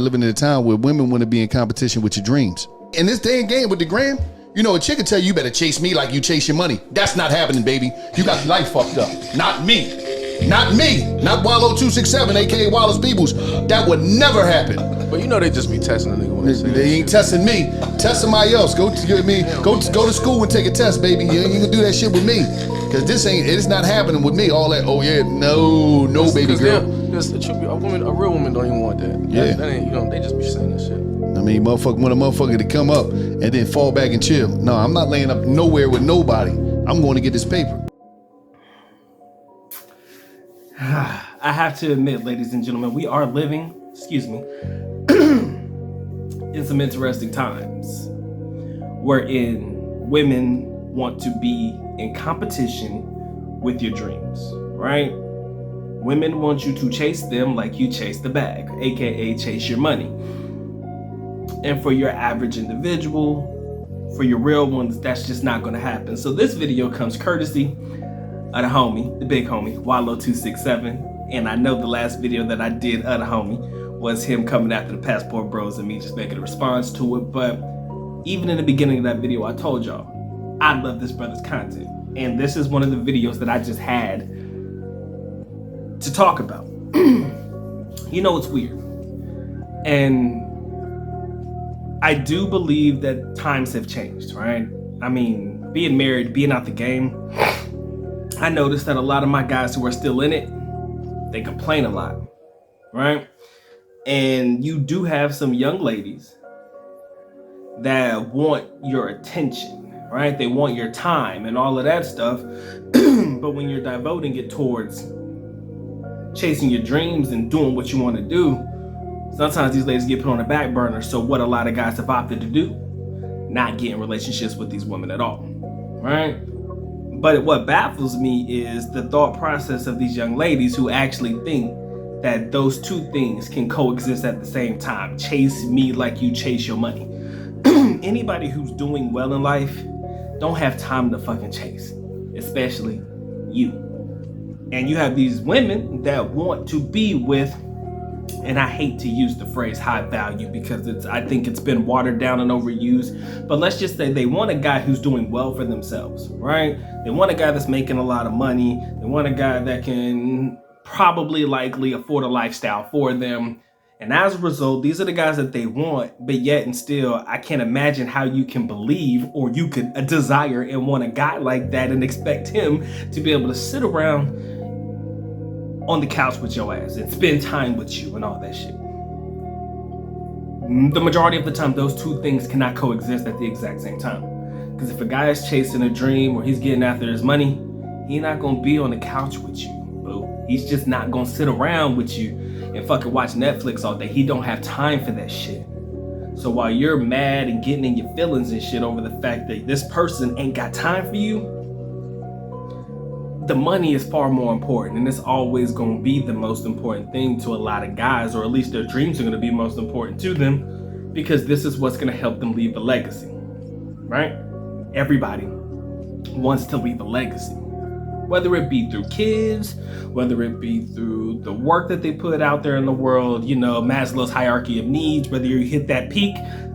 living in a time where women want to be in competition with your dreams. In this day and game with the gram, you know, a chick will tell you better chase me like you chase your money. That's not happening, baby. You got your life fucked up. Not me. Not me. Not Wallow267, aka Wallace Peebles. That would never happen. But you know they just be testing a nigga when they say They ain't testing me. Test somebody else. Go to school and take a test, baby. You ain't gonna do that shit with me. Cause it's not happening with me. All that, oh yeah, no, baby girl. Because a real woman don't even want that. Yeah. That ain't, you know, they just be saying that shit. I mean, want a motherfucker to come up and then fall back and chill. No, I'm not laying up nowhere with nobody. I'm going to get this paper. I have to admit, ladies and gentlemen, we are living, in some interesting times wherein women want to be in competition with your dreams, right? Women want you to chase them like you chase the bag, aka chase your money. And for your average individual, for your real ones, that's just not gonna happen. So this video comes courtesy of the homie, the big homie, Wallow267. And I know the last video that I did of the homie was him coming after the Passport Bros and me just making a response to it. But even in the beginning of that video, I told y'all, I love this brother's content. And this is one of the videos that I just had to talk about. You know, it's weird. And I do believe that times have changed, right? I mean, being married, being out the game, I noticed that a lot of my guys who are still in it, they complain a lot, right? And you do have some young ladies that want your attention, right? They want your time and all of that stuff. But when you're devoting it towards chasing your dreams and doing what you want to do, sometimes these ladies get put on the back burner. So what a lot of guys have opted to do, not get in relationships with these women at all, right? But what baffles me is the thought process of these young ladies who actually think that those two things can coexist at the same time. Chase me like you chase your money. Anybody who's doing well in life don't have time to fucking chase, especially you. And you have these women that want to be with, and I hate to use the phrase high value because I think it's been watered down and overused, but let's just say they want a guy who's doing well for themselves, right? They want a guy that's making a lot of money. They want a guy that can probably likely afford a lifestyle for them. And as a result, these are the guys that they want, but yet and still, I can't imagine how you can believe or you could desire and want a guy like that and expect him to be able to sit around on the couch with your ass and spend time with you and all that shit. The majority of the time, those two things cannot coexist at the exact same time. Because if a guy is chasing a dream or he's getting after his money, he's not gonna be on the couch with you, boo. He's just not gonna sit around with you and fucking watch Netflix all day. He don't have time for that shit. So while you're mad and getting in your feelings and shit over the fact that this person ain't got time for you, the money is far more important, and it's always going to be the most important thing to a lot of guys, or at least their dreams are going to be most important to them, because this is what's going to help them leave a legacy, right? Everybody wants to leave a legacy, whether it be through kids, whether it be through the work that they put out there in the world, you know, Maslow's hierarchy of needs, whether you hit that peak,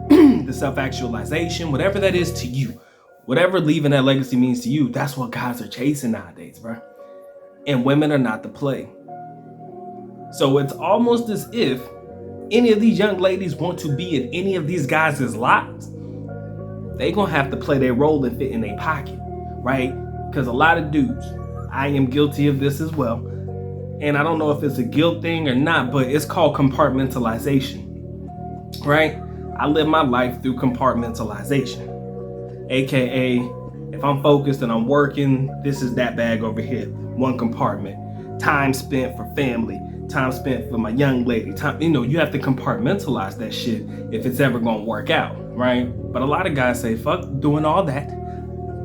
the self-actualization, whatever that is to you. Whatever leaving that legacy means to you, that's what guys are chasing nowadays, bro. And women are not the play. So it's almost as if any of these young ladies want to be in any of these guys' lives. They gonna have to play their role and fit in their pocket, right? Because a lot of dudes, I am guilty of this as well. And I don't know if it's a guilt thing or not, but it's called compartmentalization, right? I live my life through compartmentalization. AKA, if I'm focused and I'm working, this is that bag over here, one compartment. Time spent for family, time spent for my young lady, time, you know, you have to compartmentalize that shit if it's ever gonna work out, right? But a lot of guys say, fuck doing all that.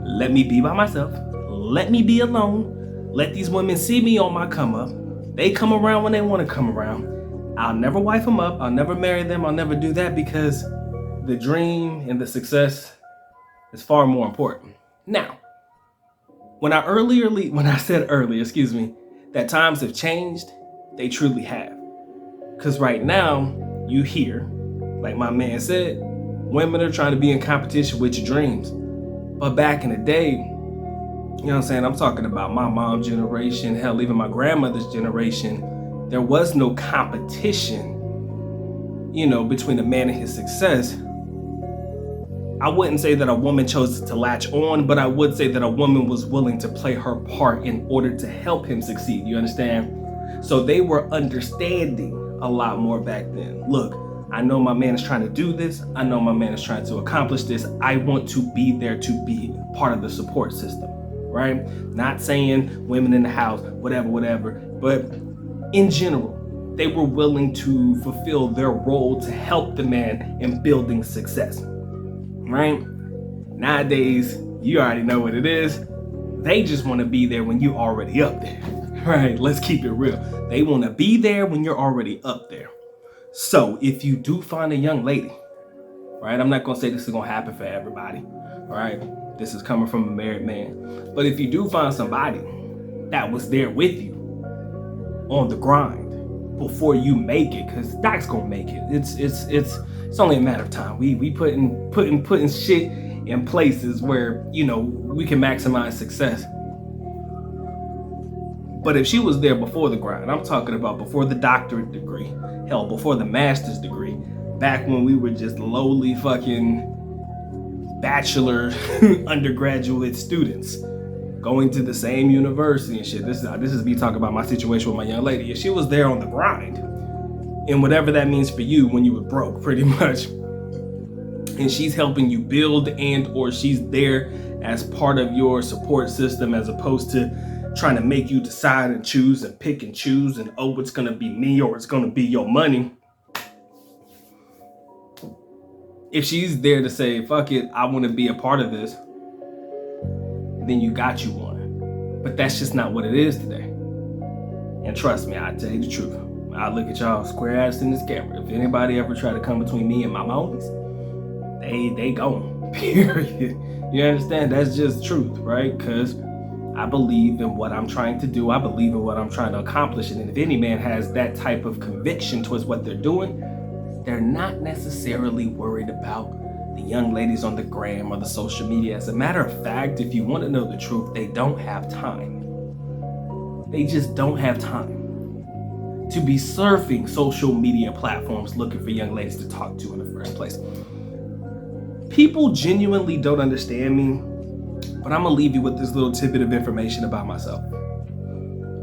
Let me be by myself. Let me be alone. Let these women see me on my come up. They come around when they wanna come around. I'll never wife them up. I'll never marry them. I'll never do that because the dream and the success is far more important. Now, when I said earlier, that times have changed, they truly have. Because right now, you hear, like my man said, women are trying to be in competition with your dreams. But back in the day, you know what I'm saying? I'm talking about my mom's generation, hell, even my grandmother's generation. There was no competition, you know, between a man and his success. I wouldn't say that a woman chose to latch on, but I would say that a woman was willing to play her part in order to help him succeed. You understand? So they were understanding a lot more back then. Look, I know my man is trying to do this. I know my man is trying to accomplish this. I want to be there to be part of the support system, right? Not saying women in the house, whatever, but in general, they were willing to fulfill their role to help the man in building success, right? Nowadays, you already know what it is. They just want to be there when you're already up there, right? Let's keep it real. They want to be there when you're already up there. So if you do find a young lady, right? I'm not going to say this is going to happen for everybody, all right? This is coming from a married man. But if you do find somebody that was there with you on the grind before you make it, because Doc's going to make it. It's only a matter of time. We putting shit in places where, you know, we can maximize success. But if she was there before the grind, I'm talking about before the doctorate degree, hell, before the master's degree, back when we were just lowly fucking bachelor undergraduate students going to the same university and shit. This is me talking about my situation with my young lady. If she was there on the grind, and whatever that means for you when you were broke, pretty much, and she's helping you build and or she's there as part of your support system as opposed to trying to make you decide and choose and pick and choose and, oh, it's gonna be me or it's gonna be your money. If she's there to say, fuck it, I wanna be a part of this, then you got you one. But that's just not what it is today. And trust me, I tell you the truth. I look at y'all square ass in this camera. If anybody ever try to come between me and my moments, they gone, period. You understand? That's just truth, right? Because I believe in what I'm trying to do. I believe in what I'm trying to accomplish. And if any man has that type of conviction towards what they're doing, they're not necessarily worried about the young ladies on the gram or the social media. As a matter of fact, if you want to know the truth, they don't have time. They just don't have time to be surfing social media platforms looking for young ladies to talk to in the first place. People genuinely don't understand me, but I'm gonna leave you with this little tidbit of information about myself.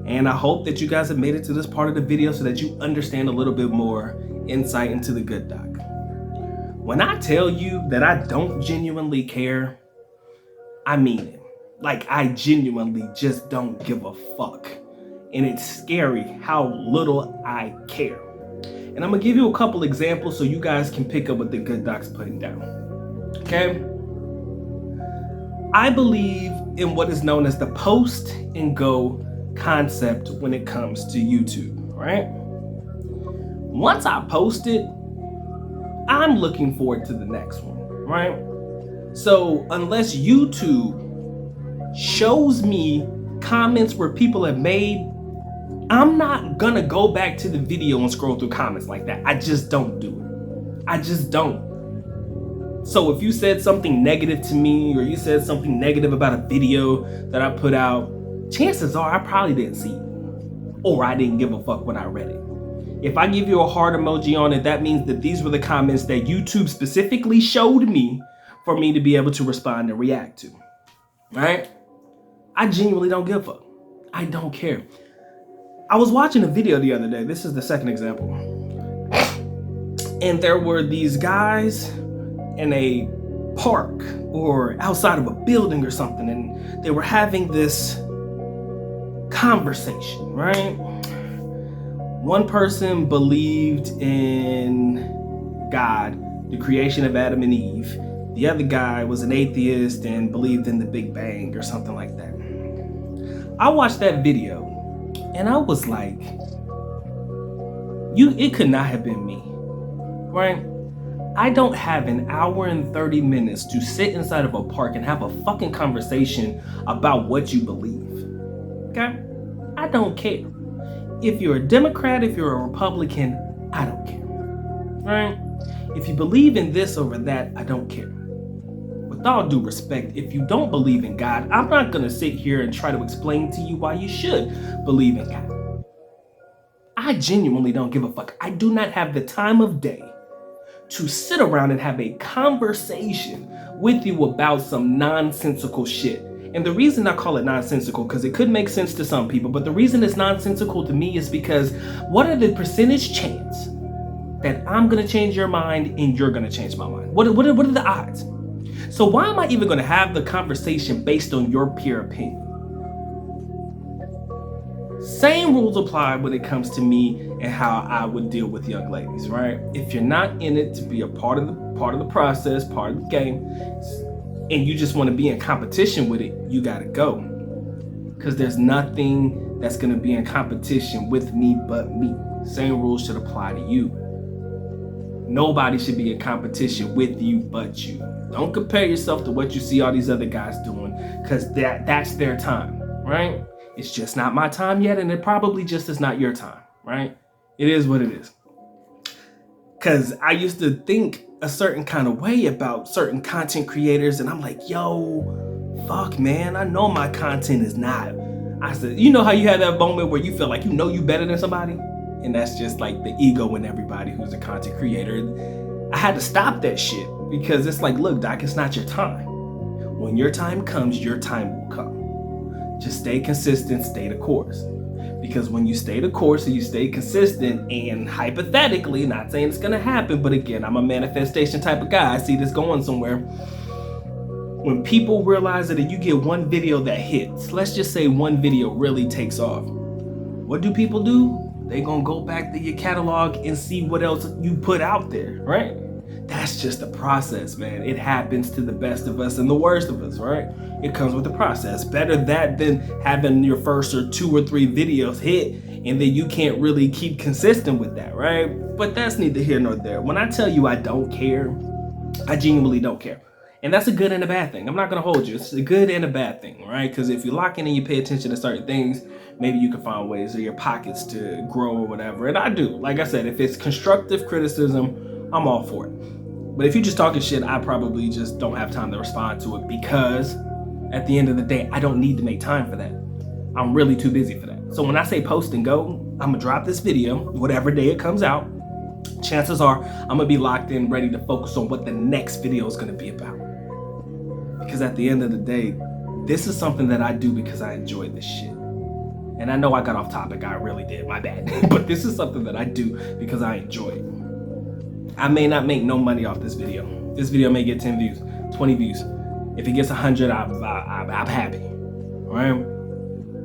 And I hope that you guys have made it to this part of the video so that you understand a little bit more insight into the good doc. When I tell you that I don't genuinely care, I mean it. Like, I genuinely just don't give a fuck. And it's scary how little I care. And I'm gonna give you a couple examples so you guys can pick up what the good doc's putting down. Okay? I believe in what is known as the post and go concept when it comes to YouTube, right? Once I post it, I'm looking forward to the next one, right? So unless YouTube shows me comments where people have made, I'm not gonna go back to the video and scroll through comments like that. I just don't do it. I just don't. So if you said something negative to me or you said something negative about a video that I put out, chances are I probably didn't see it. Or I didn't give a fuck when I read it. If I give you a heart emoji on it, that means that these were the comments that YouTube specifically showed me for me to be able to respond and react to, right? I genuinely don't give a fuck. I don't care. I was watching a video the other day. This is the second example. And there were these guys in a park or outside of a building or something, and they were having this conversation, right? One person believed in God, the creation of Adam and Eve. The other guy was an atheist and believed in the Big Bang or something like that. I watched that video and I was like, it could not have been me, right? I don't have an hour and 30 minutes to sit inside of a park and have a fucking conversation about what you believe, okay? I don't care. If you're a Democrat, if you're a Republican, I don't care. right? If you believe in this over that, I don't care. With all due respect, if you don't believe in God, I'm not gonna sit here and try to explain to you why you should believe in God. I genuinely don't give a fuck. I do not have the time of day to sit around and have a conversation with you about some nonsensical shit. And the reason I call it nonsensical, because it could make sense to some people, but the reason it's nonsensical to me is because what are the percentage chance that I'm gonna change your mind and you're gonna change my mind? What are the odds? So why am I even gonna have the conversation based on your pure opinion? Same rules apply when it comes to me and how I would deal with young ladies, right? If you're not in it to be a part of the process, part of the game, and you just want to be in competition with it, you gotta go. Because there's nothing that's gonna be in competition with me but me. Same rules should apply to you. Nobody should be in competition with you but you. Don't compare yourself to what you see all these other guys doing, because that's their time, right? It's just not my time yet, and it probably just is not your time, right? It is what it is. Because I used to think a certain kind of way about certain content creators, and I'm like, yo, fuck, man, I know my content is not. I said, you know how you have that moment where you feel like you know you better than somebody? And that's just like the ego in everybody who's a content creator. I had to stop that shit because it's like, look, Doc, it's not your time. When your time comes, your time will come. Just stay consistent, stay the course. Because when you stay the course and you stay consistent, and hypothetically, not saying it's gonna happen, but again, I'm a manifestation type of guy. I see this going somewhere. When people realize that if you get one video that hits, let's just say one video really takes off, what do people do? They gonna go back to your catalog and see what else you put out there, right? That's just the process, man. It happens to the best of us and the worst of us, right? It comes with the process. Better that than having your first or 2 or 3 videos hit and then you can't really keep consistent with that, right? But that's neither here nor there. When I tell you I don't care, I genuinely don't care. And that's a good and a bad thing. I'm not gonna hold you. It's a good and a bad thing, right? Because if you lock in and you pay attention to certain things, maybe you can find ways of your pockets to grow or whatever. And I do. Like I said, if it's constructive criticism, I'm all for it. But if you're just talking shit, I probably just don't have time to respond to it, because at the end of the day, I don't need to make time for that. I'm really too busy for that. So when I say post and go, I'm gonna drop this video, whatever day it comes out. Chances are I'm gonna be locked in, ready to focus on what the next video is gonna be about. Because at the end of the day, this is something that I do because I enjoy this shit. And I know I got off topic, I really did, my bad. But this is something that I do because I enjoy it. I may not make no money off this video. This video may get 10 views, 20 views. If it gets 100, I'm happy, right?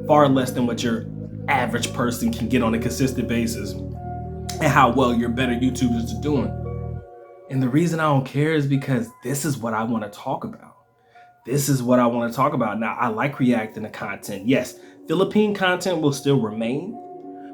Far less than what your average person can get on a consistent basis and how well your better YouTubers are doing. And the reason I don't care is because this is what I want to talk about. This is what I want to talk about. Now, I like reacting to content. Yes, Philippine content will still remain.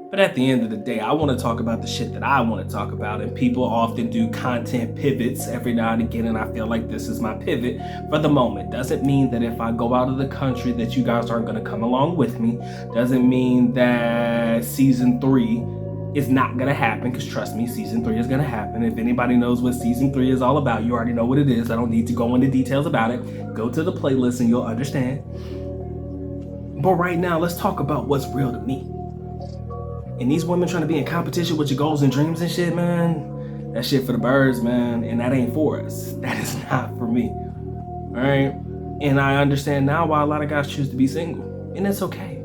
But at the end of the day, I want to talk about the shit that I want to talk about. And people often do content pivots every now and again. And I feel like this is my pivot for the moment. Doesn't mean that if I go out of the country that you guys aren't going to come along with me. Doesn't mean that season 3 is not going to happen. Because trust me, season 3 is going to happen. If anybody knows what season 3 is all about, you already know what it is. I don't need to go into details about it. Go to the playlist and you'll understand. But right now, let's talk about what's real to me. And these women trying to be in competition with your goals and dreams and shit, man, that shit for the birds, man. And that ain't for us. That is not for me. All right? And I understand now why a lot of guys choose to be single. And it's okay.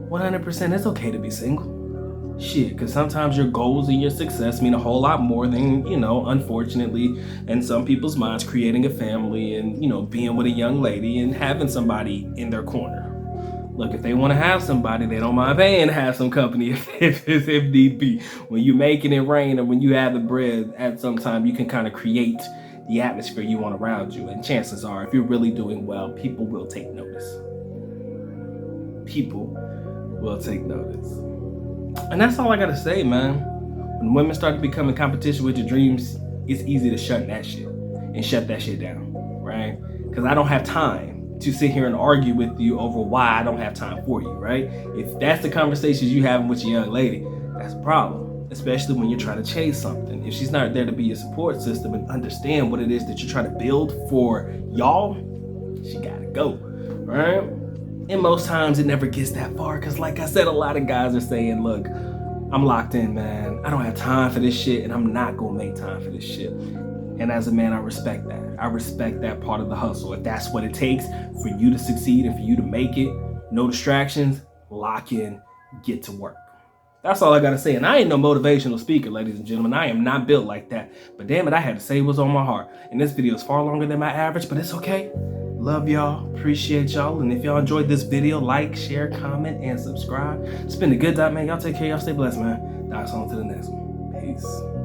100% it's okay to be single. Shit, because sometimes your goals and your success mean a whole lot more than, unfortunately, in some people's minds, creating a family and, being with a young lady and having somebody in their corner. Look, if they want to have somebody, they don't mind paying to have some company if need be. When you making it rain and when you have the bread, at some time you can kind of create the atmosphere you want around you. And chances are, if you're really doing well, people will take notice. People will take notice. And that's all I gotta say, man. When women start to become in competition with your dreams, it's easy to shut that shit and shut that shit down, right? Because I don't have time to sit here and argue with you over why I don't have time for you, right? If that's the conversations you having with your young lady, that's a problem. especially when you're trying to chase something. If she's not there to be your support system and understand what it is that you're trying to build for y'all, she gotta go, right? And most times it never gets that far because, like I said, a lot of guys are saying, look, I'm locked in, man. I don't have time for this shit, and I'm not gonna make time for this shit. And as a man, I respect that. I respect that part of the hustle. If that's what it takes for you to succeed and for you to make it, no distractions, lock in, get to work. That's all I gotta say. And I ain't no motivational speaker, ladies and gentlemen. I am not built like that. But damn it, I had to say what's on my heart. And this video is far longer than my average, but it's okay. Love y'all, appreciate y'all. And if y'all enjoyed this video, like, share, comment, and subscribe. It's been a good time, man. Y'all take care, y'all stay blessed, man. Dice on to the next one. Peace.